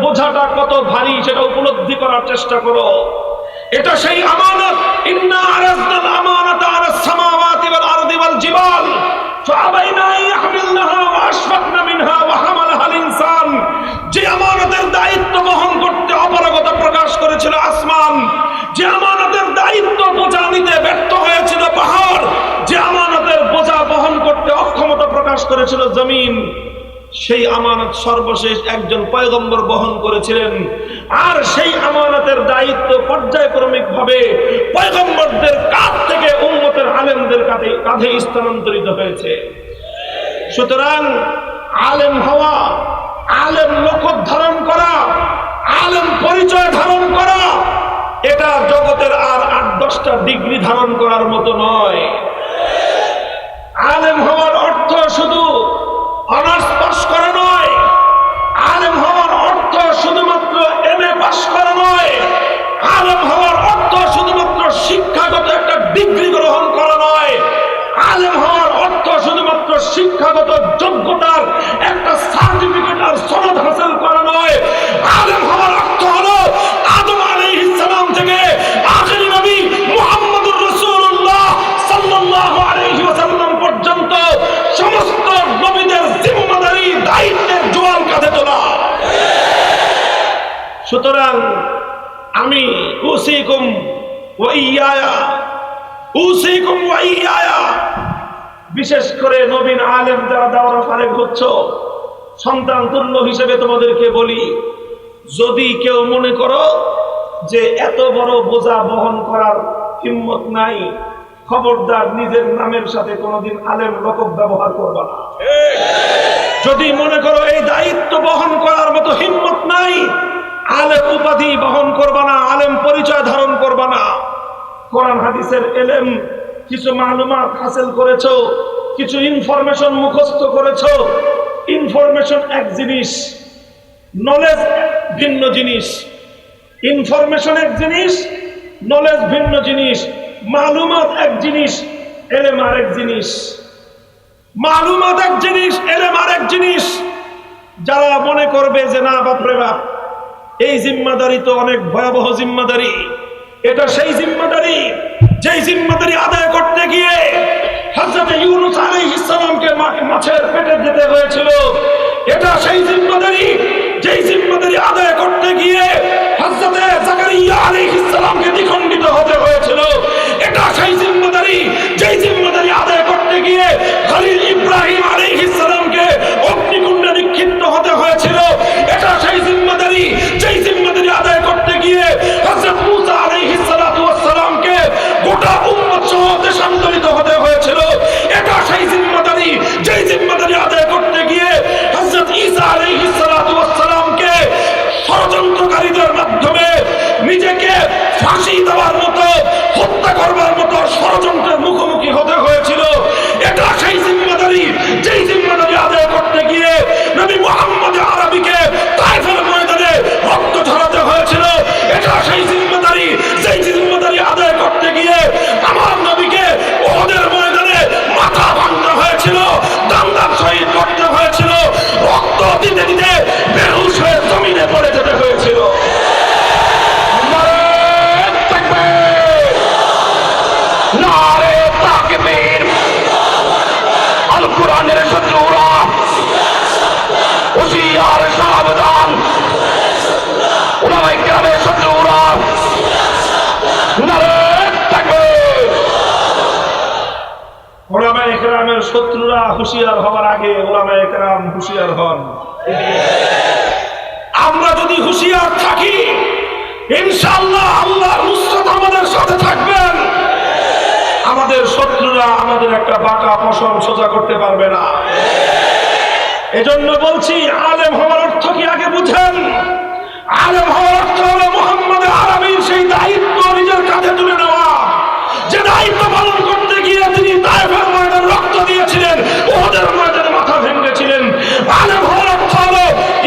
বোঝাটা কত ভারী সেটা উপলব্ধি করার চেষ্টা করো। এটা সেই আমানত, ইন্না আরাজনাল আমানাতা আলাস সামাওয়াতি ওয়াল আরদি ওয়াল জিবাল ফাআবাইনা আন ইয়াহমিলনাহা ওয়া আশফাকনা মিনহা ওয়া হামালাহাল ইনসান। যে আমানতের দায়িত্ব বহন করতে অপারগতা প্রকাশ করেছিল আসমান, যে আমানতের দায়িত্ব বোঝা নিতে ব্যর্থ হয়েছিল পাহাড়, যে আমানতের বোঝা বহন করতে অক্ষমতা প্রকাশ করেছিল জমিন, সেই আমানত সর্বশেষ একজন পয়গম্বর বহন করেছিলেন। আর সেই আমানতের দায়িত্ব পর্যায়ক্রমিক ভাবে পয়গম্বরদের কাঁধ থেকে উম্মতের আলেমদের কাঁধে স্থানান্তরিত হয়েছে। সুতরাং আলেম হওয়া, আলেম লকব ধারণ করা, আলেম পরিচয় ধারণ করা, এটা জগতের আর ৮-১০টা ডিগ্রি ধারণ করার মতো নয়। আলেম হওয়ার অর্থ শুধু অনার্স পাস করা নয়, আলেম হওয়ার অর্থ শুধুমাত্র এমএ পাস করা নয়, আলেম হওয়ার অর্থ শুধুমাত্র শিক্ষাগত একটা ডিগ্রি গ্রহণ করা নয়, আলেম হওয়ার অর্থ শুধুমাত্র শিক্ষাগত যোগ্যতার একটা সার্টিফিকেট আর সনদ হাসিল করা নয়। আলেম হওয়ার অর্থ হলো আদম আলাইহিস সালাম থেকে আখির নবী মুহাম্মদুর রাসূলুল্লাহ সাল্লাল্লাহু আলাইহি ওয়াসাল্লাম পর্যন্ত সমস্ত নবীদের জিম্মাদারি দায়িত্বের জোয়াল কাঁধে তোলা। সুতরাং আমি উসিকুম ওয়া ইয়ায়া, বিশেষ করে নবীন আলেম যারা দাওরা ফারেক হচ্ছ, সন্তান তুল্য হিসেবে তোমাদেরকে বলি, যদি কেউ মনে করো যে এত বড় বোঝা বহন করার হিম্মত নাই, খবরদার নিজের নামের সাথে কোনোদিন আলেম লকব ব্যবহার করবা না। যদি মনে করো এই দায়িত্ব বহন করার মতো হিম্মত নাই, আলেম উপাধি বহন করবা না, আলেম পরিচয় ধারণ করবা না। কোরআন হাদিসের এলেম কিছু মালুমাত হাসিল করেছো, কিছু ইনফরমেশন মুখস্থ করেছো। ইনফরমেশন এক জিনিস, নলেজ ভিন্ন জিনিস। ইনফরমেশন এক জিনিস, নলেজ ভিন্ন জিনিস। মালুমাত এক জিনিস, এলেম আরেক জিনিস। মালুমাত এক জিনিস, এলেম আরেক জিনিস। যারা মনে করবে যে না বাপরে বাপ, এই জিম্মাদারি তো অনেক ভয়াবহ জিম্মাদারি, এটা সেই জিম্মাদারি যেই জিম্মাদারি আদায় করতে গিয়ে হযরত ইউনূস আলাইহিস সালামকে মাছের পেটে যেতে হয়েছিল, এটা সেই জিম্মাদারি যেই জিম্মাদারি আদায় করতে গিয়ে হযরত জাকারিয়া আলাইহিস সালামকে দ্বিখণ্ডিত হতে হয়েছিল, এটা সেই জিম্মাদারি যেই জিম্মাদারি আদায় করতে গিয়ে খলিল ইব্রাহিম আলাইহিস সালামকে অগ্নিকুণ্ডে নিক্ষিপ্ত হতে হয়েছিল, এটা সেই জিম্মাদারি যেই জিম্মাদারি আদায় করতে গিয়ে হযরত মুসা আলাইহিস সালাতু ওয়াস সালামকে গোটা উম্মত সহ দেশান্তরিত হতে হয়েছিল, এটা সেই জিম্মাদারি যেই জিম্মাদারি আদায় করতে গিয়ে হযরত ঈসা আলাইহিস সালাতু ওয়াস সালামকে ষড়যন্ত্রকারীদের মাধ্যমে নিজেকে ফাঁসি দেওয়ার মতো, হত্যা করবার মতো ষড়যন্ত্রের মুখোমুখি হতে হয়েছিল, এটা সেই জিম্মাদারি যেই জিম্মাদারি আদায় করতে গিয়ে নবী মুহাম্মদ আরবীকে তায়েফের ময়দানে রক্ত ঝরাতে হয়েছিল, এটা সেই জিম্মাদারি যেই জিম্মাদারি আদায় করতে গিয়ে আমার নবীকে উহুদের ময়দানে মাথা ভাঙতে হয়েছিল, দাঙ্গার শহীদ করতে হয়েছিল, রক্ত দিতে দিতে বেহুশ হয়ে জমিনে পড়ে যেতে হয়েছিল। নারে তাকবীর! আল কোরআনের শত্রুরা হুঁশিয়ার, সাবধান! উলামায়ে কেরামের শত্রুরা নারে তাকবীর! উলামায়ে কেরামের শত্রুরা হুঁশিয়ার হওয়ার আগে উলামায়ে কেরাম হুঁশিয়ার হন। আমরা যদি হুঁশিয়ার থাকি, ইনশাআল্লাহ আল্লাহর নুসরত আমাদের সাথে থাকবেন। আমাদের শত্রুরা আমাদের একটা বাঁকা ফসল সোজা করতে পারবে না। এজন্য বলছি, আলেম হওয়ার অর্থ কি আগে বুঝেন। আলেম হওয়ার অর্থ হলো মুহাম্মদ আরবীর সেই দায়িত্ব নিজের কাঁধে তুলে নেওয়া, যে দায়িত্ব পালন করতে গিয়ে তিনি তায়েফের ময়দানে রক্ত দিয়েছিলেন, উহুদের ময়দানে মাথা ভেঙেছিলেন। আলেম হওয়ার অর্থ হলো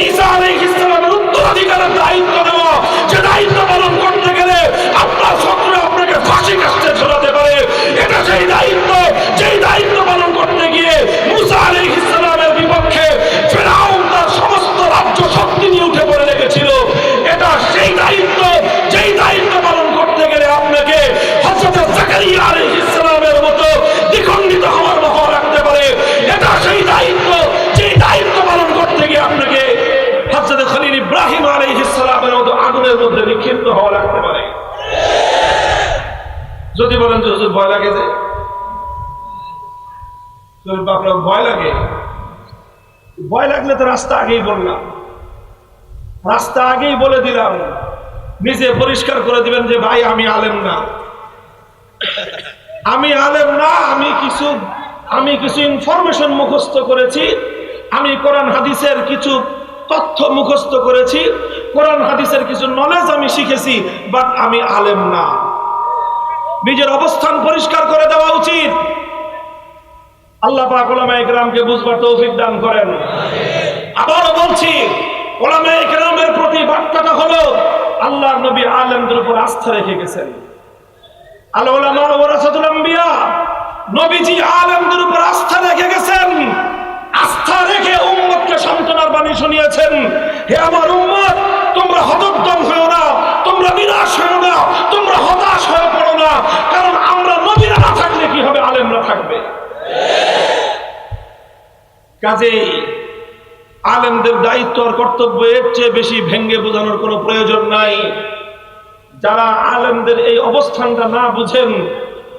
ঈসা আলাইহিস সালামের উত্তরাধিকারের দায়িত্ব নেওয়া, যে দায়িত্ব পালন করতে গেলে আপনার শত্রু আপনাকে ফাঁসি কাস্টে ঝোলাতে পারে, এটা সেই দায়িত্ব যেই দায়িত্ব পালন করতে গিয়ে মুসা আলাইহিস সালামের বিপক্ষে ফিরআউন তার সমস্ত রাজ্য শক্তি নিয়ে উঠে পড়ে লেগেছিল। মনের মধ্যে নিক্ষিপ্ত হওয়া লাগতে পারে। যদি বলেন যে হুজুর ভয় লাগে, যে ভয় লাগে, ভয় লাগলে তো রাস্তা আগেই বললাম, রাস্তা আগেই বলে দিলাম, নিজে পরিষ্কার করে দিবেন যে ভাই আমি আলেম না, আমি আলেম না, আমি কিছু ইনফরমেশন মুখস্থ করেছি, আমি কোরআন হাদিসের কিছু তথ্য মুখস্থ করেছি, কোরআন হাদিসের কিছু নলেজ আমি শিখেছি, বাট আমি আলেম না। নিজের অবস্থান পরিষ্কার করে দেওয়া উচিত। আল্লাহ পাক উলামায়ে কেরামকে বুঝবার তৌফিক দান করেন। আবারও বলছি, উলামায়ে কেরামের প্রতি বার্তাটা হলো আল্লাহর নবী আলেমদের উপর আস্থা রেখে গেছেন। আল উলামা ওয়ারাসাতুল আম্বিয়া, নবীজি আলেমদের উপর আস্থা রেখে গেছেন। আস্থা রেখে উম্মতকে সান্ত্বনার বাণী শুনিয়েছেন, হে আমার উম্মত, তোমরা হতোদ্যম হও না, তোমরা নিরাশ হও না, তোমরা হতাশ হয়ে পড়ো না, কারণ আমরা নবীরা না থাকলে কি হবে, আলেমরা থাকবে। কাজেই আলেমদের দায়িত্ব আর কর্তব্য এর চেয়ে বেশি ভেঙ্গে বোঝানোর কোনো প্রয়োজন নাই। যারা আলেমদের এই অবস্থানটা না বুঝেন,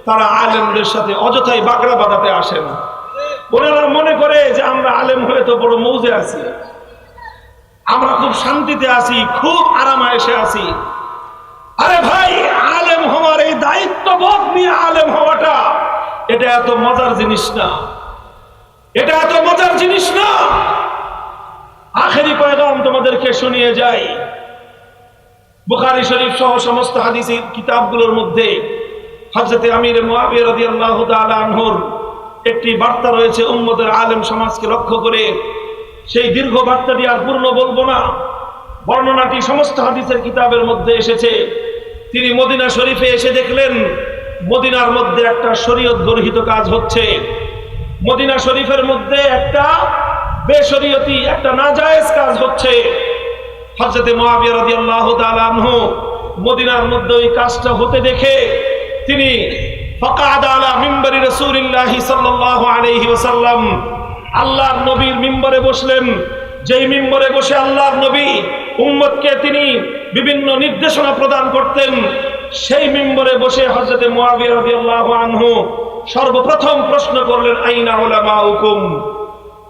তারা আলেমদের সাথে অযথাই বাগড়া বাঁধাতে আসেন। ওনারা মনে করে যে আমরা আলেম হয়ে তো বড় মৌজে আছি, আমরা খুব শান্তিতে আছি, খুব আরামায়েশে আছি। আরে ভাই, আলেম হওয়ার এই দায়িত্ববোধ নিয়ে আলেম হওয়াটা এটা এত মজার জিনিস না, এটা এত মজার জিনিস না। আখেরি পয়গাম তোমাদেরকে শুনিয়ে যাই। বুখারী শরীফ সহ সমস্ত হাদিসের কিতাবগুলোর মধ্যে হযরত আমির মুআবিয়া রাদিয়াল্লাহু তাআলা আনহুর একটি বার্তা রয়েছে উম্মতের আলেম সমাজকে লক্ষ্য করে। সেই দীর্ঘ বার্তাটি আর পূর্ণ বলবো না, বর্ণনাটি সমস্ত হাদিসের কিতাবের মধ্যে এসেছে। তিনি মদিনা শরীফে এসে দেখলেন মদিনার মধ্যে একটা শরীয়ত গর্হিত কাজ হচ্ছে। মদিনা শরীফের মধ্যে একটা বেশরীয়তি, একটা নাজায়েজ কাজ হচ্ছে। হযরত মুআবিয়া রাদিয়াল্লাহু তাআলা আনহু মদিনার মধ্যে ওই কাজটা হতে দেখে তিনি ফাকাদ আলা মিম্বারি রাসূলিল্লাহি সাল্লাল্লাহু আলাইহি ওয়াসাল্লাম, আল্লাহর নবীর মিম্বরে বসলেন। যেই মিম্বরে বসে আল্লাহর নবী উম্মতকে তিনি বিভিন্ন নির্দেশনা প্রদান করতেন, সেই মিম্বরে বসে হযরত মুআবিয়া রাদিয়াল্লাহু আনহু সর্বপ্রথম প্রশ্ন করলেন, আইনা উলামাউকুম,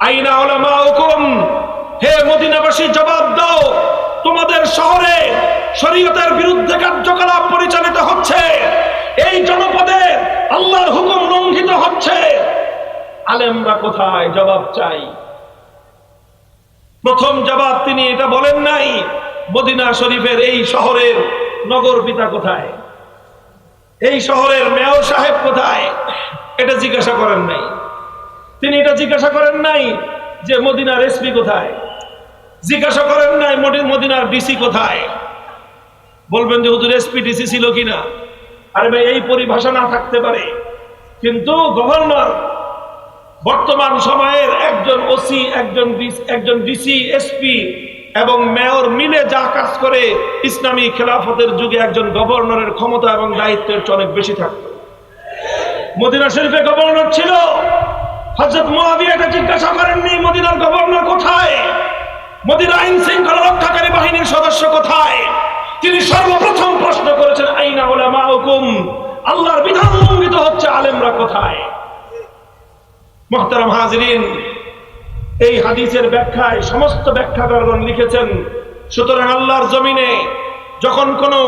আইনা উলামাউকুম, হে মদিনাবাসী জবাব দাও, তোমাদের শহরে শরীয়তের বিরুদ্ধে কার্যকলাপ পরিচালিত হচ্ছে, এই জনপদে আল্লাহর হুকুম লঙ্ঘিত হচ্ছে, আলেমরা কোথায়? জবাব চাই। প্রথম জবাব তিনি এটা বলেন নাই মদিনা শরীফের এই শহরের নগর পিতা কোথায়, এই শহরের মেয়র সাহেব কোথায়, এটা জিজ্ঞাসা করেন নাই। তিনি এটা জিজ্ঞাসা করেন নাই যে মদিনার এসপি কোথায়, জিজ্ঞাসা করেন নাই মদিনার ডিসি কোথায়। বলবেন যে হুজুর এসপি ডিসি ছিল কিনা? আরে ভাই, এই পরিভাষা না থাকতে পারে, কিন্তু গভর্নর বর্তমান সময়ের একজন ওসি, একজন ডিসি, এসপি এবং মেয়র মিলে যা কাজ করে, ইসলামী খেলাফতের যুগে একজন গভর্নরের ক্ষমতা এবং দায়িত্বের অনেক বেশি থাকতো। মদিনা শরীফে গভর্নর ছিল, হযরত মুআবিয়া এটা জিজ্ঞাসা করেননি মদিনার গভর্নর কোথায়, মদিনা আইন শৃঙ্খলা রক্ষাকারী বাহিনীর সদস্য কোথায়। তিনি সর্বপ্রথম প্রশ্ন করেছেন, আইনা উলামাউকুম, আল্লাহর বিধান লঙ্ঘিত হচ্ছে, আলেমরা কোথায়। মুহতারাম হাজিরিন, এই হাদিসের ব্যাখ্যায় সমস্ত ব্যাখ্যাকারগণ লিখেছেন, সুতরাং আল্লাহর জমিনে যখন কোনো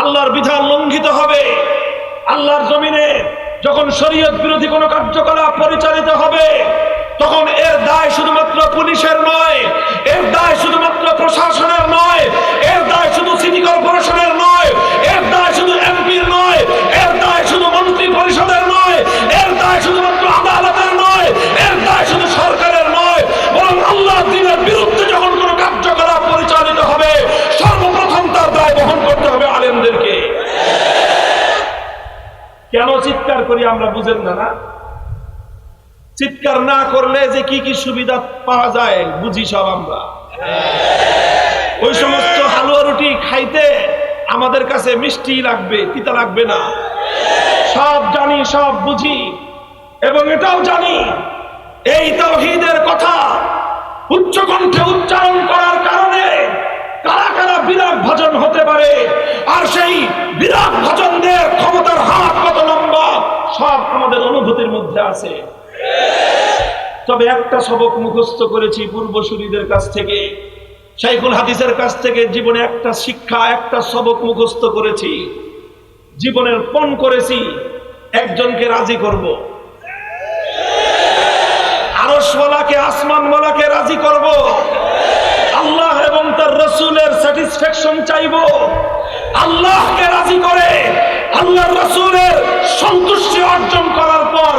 আল্লাহর বিধান লঙ্ঘিত হবে, আল্লাহর জমিনে যখন শরীয়ত বিরোধী কোনো কার্যকলাপ পরিচালিত হবে, তখন এর দায় শুধুমাত্র পুলিশের নয়, এর দায় শুধুমাত্র প্রশাসনের নয়, এর দায় শুধু সিটি কর্পোরেশনের নয়, এর দায় শুধু এমপির নয়, এর দায় শুধু মন্ত্রী পরিষদের নয়, এর দায় শুধুমাত্র আদালতের নয়, এর দায় শুধু সরকারের নয়, বরং আল্লাহর দ্বীনের বিরুদ্ধে যখন কোনো কার্যকলাপ পরিচালিত হবে, সর্বপ্রথম তার দায় বহন করতে হবে আলেমদেরকে। কেন চিৎকার করি আমরা বুঝেন না? চিৎকার না করলে যে কি কি সুবিধা পাওয়া যায় বুঝি সব আমরা। ওই সমস্ত হালুয়া রুটি খাইতে আমাদের কাছে মিষ্টি লাগবে, তিতা লাগবে না। সব জানি, সব বুঝি, এবং এটাও জানি এই তাওহীদের কথা উচ্চ কণ্ঠে উচ্চারণ করার কারণে কারা কারা বিরাট ভাজন হতে পারে, আর সেই বিরাট ভাজনদের ক্ষমতার হাত কত লম্বা সব আমাদের অনুভূতির মধ্যে আছে। তবে একটা সবক মুখস্থ করেছি পূর্বসূরীদের কাছ থেকে, শাইখুল হাদিসের কাছ থেকে। জীবনে একটা শিক্ষা, একটা সবক মুখস্থ করেছি, জীবনের পণ করেছি, একজনকে রাজি করব, আরশওয়ালাকে, আসমানওয়ালাকে রাজি করব, আল্লাহ এবং তার রাসূলের স্যাটিসফ্যাকশন চাইব। আল্লাহকে রাজি করে আল্লাহর রাসূলের সন্তুষ্টি অর্জন করার পর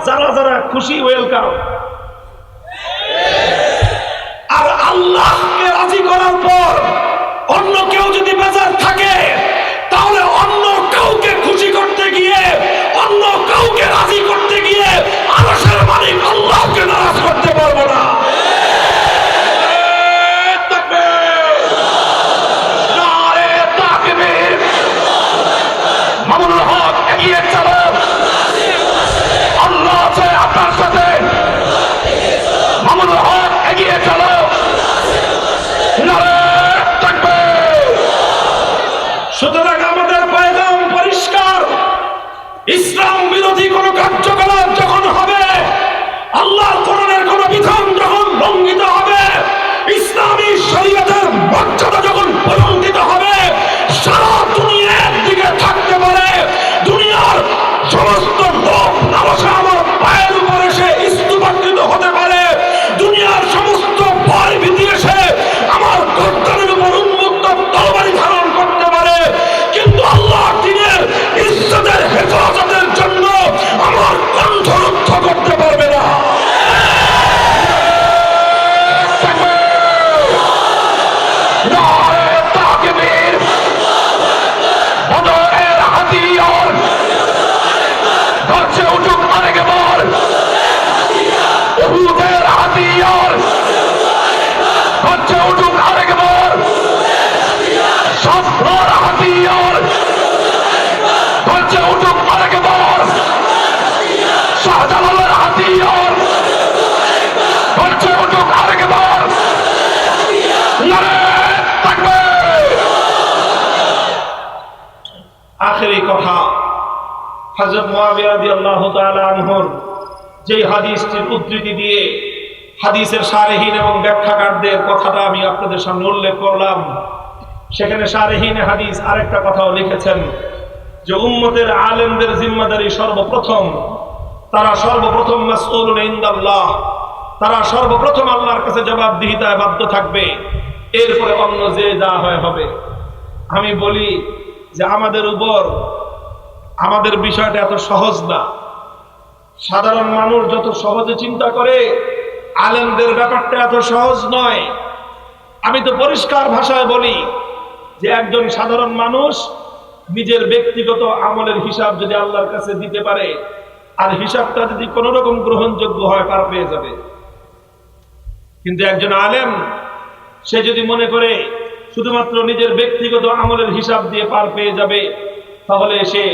যারা যারা খুশি, ওয়েলকাম। আর আল্লাহকে রাজি করার পর অন্য কেউ যদি বেজার থাকে, তাহলে অন্য কাউকে খুশি করতে গিয়ে, অন্য কাউকে রাজি করতে গিয়ে আরশের মালিক আল্লাহকে নারাজ করতে পারবো না। মামুনুল হক এগিয়ে চলো, আল্লাহ আছে আপনার সাথে। মামুনুল হক এগিয়ে চলো, সুতরাং আমাদের পয়গাম পরিষ্কার। ইসলাম বিরোধী কোন কার্যকলাপ যখন হবে, আল্লাহর কোরআনের কোন বিধান যখন লঙ্ঘিত হবে, ইসলামী শরীয়তের মর্যাদা যখন লঙ্ঘিত হবে, সারা দুনিয়া একদিকে থাকতে পারে, দুনিয়ার সমস্ত লোক লালসা আমার পায়ের উপরে সে স্তূপাকৃত হতে পারে, দুনিয়ার সমস্ত ভয় ভীতি এসে আমার গর্দানের উপর উন্মুক্ত তরবারি ধারণ করতে পারে, কিন্তু আল্লাহ দ্বীনের ইজ্জতের হেফাজতের জন্য আমার কণ্ঠ রুদ্ধ করতে পারবে না। আখেরি কথা, হযরত মুআবিয়া রাদিয়াল্লাহু তাআলা আনহুর যে হাদিসটির উদ্ধৃতি দিয়ে হাদিসের শারহীন এবং ব্যাখ্যাকারদের কথাটা আমি আপনাদের সামনে উল্লেখ করলাম, সেখানে শারহীন হাদিস আরেকটা কথাও লিখেছেন যে উম্মতের আলেমদের জিম্মাদারি সর্বপ্রথম, তারা সর্বপ্রথম মাসউলুন ইনদাল্লাহ, তারা সর্বপ্রথম আল্লাহর কাছে জবাবদিহিতায় বাধ্য থাকবে, এরপরে অন্য যে যা হয় হবে। আমি বলি যে আমাদের উপর, আমাদের বিষয়টা এত সহজ না। সাধারণ মানুষ যত সহজে চিন্তা করে, আলেমদের ব্যাপারটা এত সহজ নয়। আমি তো পরিষ্কার ভাষায় বলি যে একজন সাধারণ মানুষ নিজের ব্যক্তিগত আমলের হিসাব যদি আল্লাহর কাছে দিতে পারে, আর হিসাবটা যদি কোন রকম গ্রহণযোগ্য হয়, পার পেয়ে যাবে। কিন্তু একজন আলেম সে যদি মনে করে শুধুমাত্র নিজের ব্যক্তিগত আমলের হিসাব দিয়ে পার পেয়ে যাবে, তাহলে সে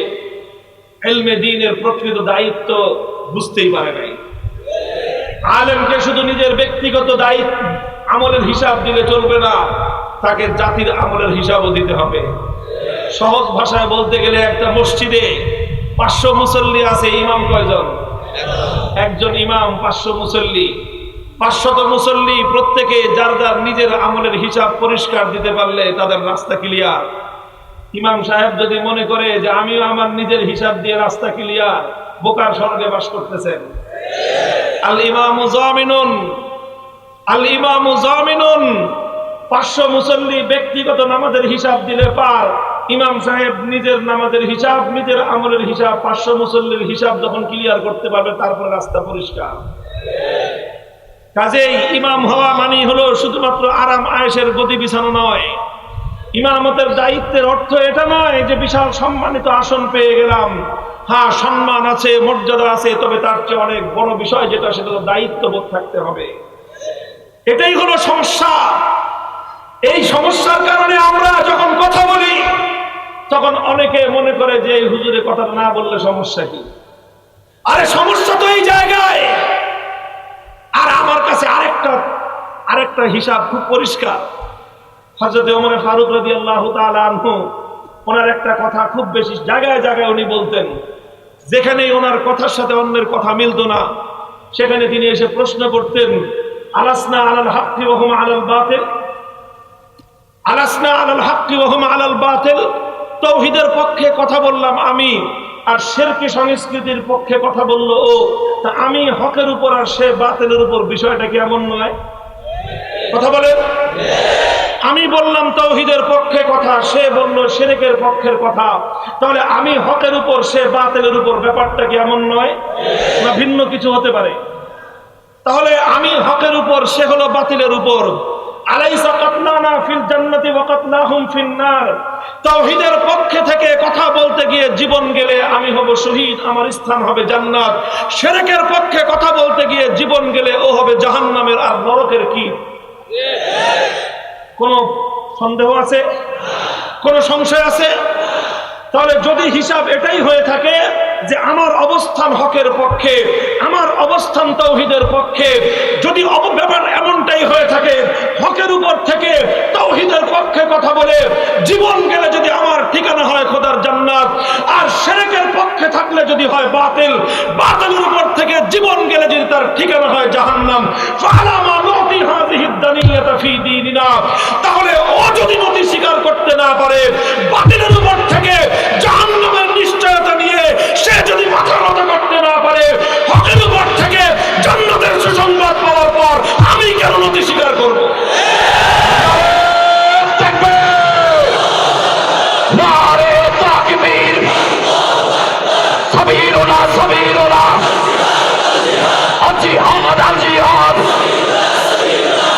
ইলমে দ্বীনের প্রকৃত দায়িত্ব বুঝতেই পারে নাই। আলেমকে শুধু নিজের ব্যক্তিগত দায়িত্ব আমলের হিসাব দিলে চলবে না, তাকে জাতির আমলের হিসাবও দিতে হবে। সহজ ভাষায় বলতে গেলে একটা মসজিদে 500 মুসল্লি আছে, ইমাম কয়জন? একজন ইমাম, 500 মুসল্লি। 500 মুসল্লি প্রত্যেকে যার যার নিজের আমলের হিসাব পরিষ্কার দিতে পারলে তাদের রাস্তা ক্লিয়ার। ইমাম সাহেব যদি মনে করে যে আমিও আমার নিজের হিসাব দিয়ে রাস্তা ক্লিয়ার, বোকার স্বর্গে বাস করতেছেন। আল ইমামু জামিনুন, আল ইমামু জামিনুন। 500 মুসল্লি ব্যক্তিগত নামাজের হিসাব দিলে পার, ইমাম সাহেব নিজের নামাজের হিসাব, নিজের আমলের হিসাব, 500 মুসল্লির হিসাব যখন ক্লিয়ার করতে পারবে, তারপর রাস্তা পরিষ্কার। কাজেই ইমাম হওয়া মানে হলো শুধুমাত্র আরাম আয়েশের গদি বিছানো নয়। ইমামতের দায়িত্বের অর্থ এটা নয় যে বিশাল সম্মানিত আসন পেয়ে গেলাম। হ্যাঁ, সম্মান আছে, মর্যাদা আছে, তবে তার চেয়ে অনেক বড় বিষয় যেটা, সেটা তো দায়িত্ববোধ থাকতে হবে। এটাই হলো সমস্যা। এই সমস্যার কারণে আমরা যখন কথা বলি, তখন অনেকে মনে করে যে এই হুজুরের কথা না বললে সমস্যা কি? আরে সমস্যা তো এই জায়গায়। আর আমার কাছে আরেকটা হিসাব খুব পরিষ্কার। হযরত ওমর ফারুক রাদিয়াল্লাহু তাআলা আনহু ওনার একটা কথা খুব বেশি জায়গায় জায়গায় উনি বলতেন, যেখানেই ওনার কথার সাথে অন্যের কথা মিলতো না সেখানে তিনি এসে প্রশ্ন করতেন, আলাসনা আলাল হাক্কি ওয়া হুম আলাল বাতিল, আলাসনা আলাল হাক্কি ওয়া হুম আলাল বাতিল। তাওহীদের পক্ষে কথা বললাম আমি, আর শিরকি সংস্কৃতির পক্ষে কথা বলল ও। তা আমি হকের উপর আর সে বাতিলের উপর, বিষয়টা কি এমন নয়? কথা বলেন। আমি বললাম তাওহীদের পক্ষে কথা, সে বলল শিরকের পক্ষের কথা, তাহলে আমি হকের উপর সে বাতিলের উপর, ব্যাপারটা কি এমন নয়? না ভিন্ন কিছু হতে পারে? তাহলে আমি হকের উপর, সে হলো বাতিলের উপর। আলাইসা কাতলানা ফিল জান্নাতি ওয়া কাতলাহুম ফিন নার। তাওহীদের পক্ষে থেকে কথা বলতে গিয়ে জীবন গেলে আমি হব শহীদ, আমার স্থান হবে জান্নাত। শিরকের পক্ষে কথা বলতে গিয়ে জীবন গেলে ও হবে জাহান্নামের আর নরকের কি? কোন সন্দেহ আছে? কোন সংশয় আছে? তাহলে যদি হিসাব এটাই হয়ে থাকে যে আমার অবস্থান হকের পক্ষে, আমার অবস্থান তাওহীদের পক্ষে, যদি ব্যাপার এমনটাই হয়ে থাকে হকের উপর থেকে তাওহীদের পক্ষে কথা বলে জীবন গেলে যদি আমার ঠিকানা হয় খোদার জান্নাত, আর শিরকের পক্ষে থাকলে যদি হয় বাতিল, বাতিলের উপর থেকে জীবন গেলে যদি তার ঠিকানা হয় জাহান্নাম, ফালামা নুতি হাযিহিদ দানিয়াতা ফি দীনিনা। তাহলে ও যদি নতি স্বীকার করতে না পারে, বাতিলের উপর থেকে জাহান্নামের নিশ্চয়তা নিয়ে সে যদি মাথা নত করতে না পারে, হকের উপর থেকে জান্নাতের সুসংবাদ পাওয়ার পর আমি কেন নতি স্বীকার করব? নারে তাকবীর, সাবিরুল্লাহ সাবিরুল্লাহ, জিহাদ জিহাদ,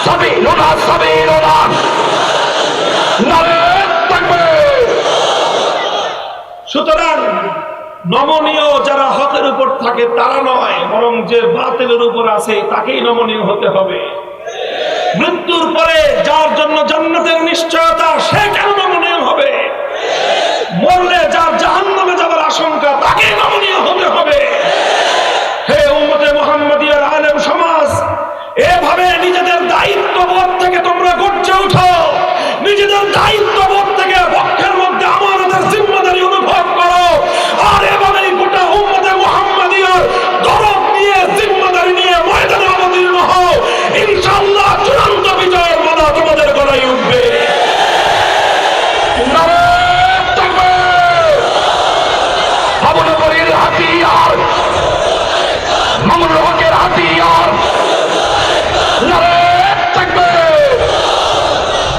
সাবিরুল্লাহ সাবিরুল্লাহ, নারে তাকবীর। সুতরাং নমনীয় যারা হকের উপর থাকে তারা নয়, বরং যে বাতিলের উপর আছে তাকেই নমনীয় হতে হবে। মৃত্যুর পরে যার জন্য জান্নাতের নিশ্চয়তা, সে কেন